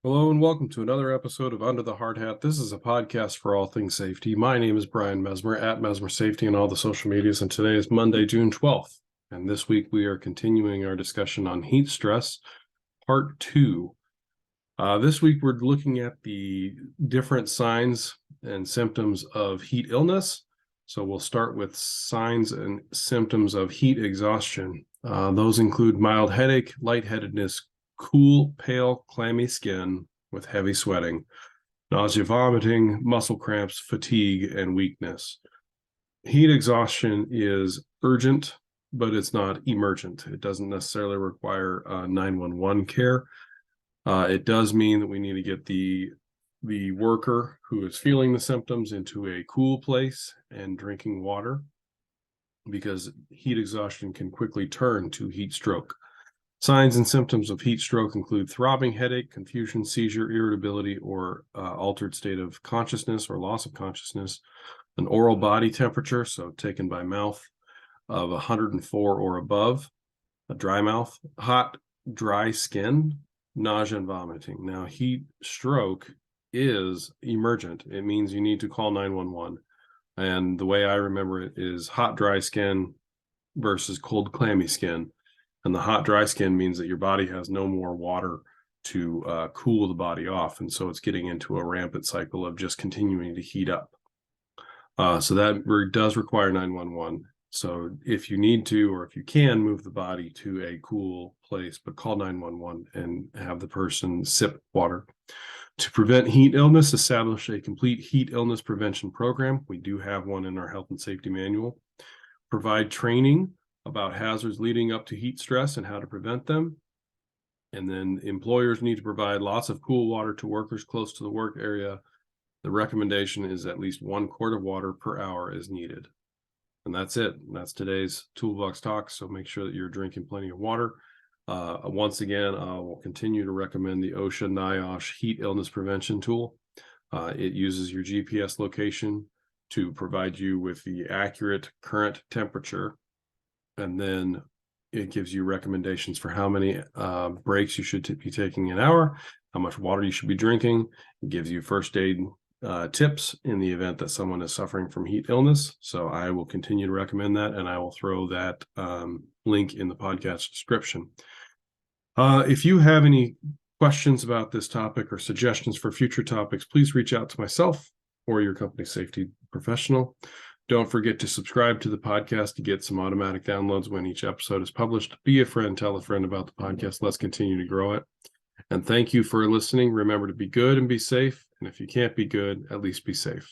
Hello and welcome to another episode of Under the Hard Hat. This is a podcast for all things safety. My name is Brian Mesmer at Mesmer Safety on all the social medias, and today is Monday, June 12th. And this week we are continuing our discussion on heat stress, part 2. This week we're looking at the different signs and symptoms of heat illness. So we'll start with signs and symptoms of heat exhaustion. Those include mild headache, lightheadedness, cool, pale, clammy skin with heavy sweating, nausea, vomiting, muscle cramps, fatigue, and weakness. Heat exhaustion is urgent, but it's not emergent. It doesn't necessarily require 911 care. It does mean that we need to get the worker who is feeling the symptoms into a cool place and drinking water, because heat exhaustion can quickly turn to heat stroke. Signs and symptoms of heat stroke include throbbing headache, confusion, seizure, irritability, or altered state of consciousness or loss of consciousness, an oral body temperature, so taken by mouth, of 104 or above, a dry mouth, hot, dry skin, nausea, and vomiting. Now, heat stroke is emergent. It means you need to call 911. And the way I remember it is hot, dry skin versus cold, clammy skin. And the hot, dry skin means that your body has no more water to cool the body off. And so it's getting into a rampant cycle of just continuing to heat up. So that does require 911. So if you need to, or if you can, move the body to a cool place, but call 911 and have the person sip water. To prevent heat illness, establish a complete heat illness prevention program. We do have one in our health and safety manual. Provide training about hazards leading up to heat stress and how to prevent them. And then employers need to provide lots of cool water to workers close to the work area. The recommendation is at least 1 quart of water per hour is needed. And that's it. That's today's Toolbox Talk. So make sure that you're drinking plenty of water. Once again, I will continue to recommend the OSHA NIOSH Heat Illness Prevention Tool. It uses your GPS location to provide you with the accurate current temperature. And then it gives you recommendations for how many breaks you should be taking an hour, how much water you should be drinking. It gives you first aid tips in the event that someone is suffering from heat illness. So I will continue to recommend that, and I will throw that link in the podcast description. If you have any questions about this topic or suggestions for future topics, please reach out to myself or your company safety professional. Don't forget to subscribe to the podcast to get some automatic downloads when each episode is published. Be a friend, tell a friend about the podcast. Let's continue to grow it. And thank you for listening. Remember to be good and be safe. And if you can't be good, at least be safe.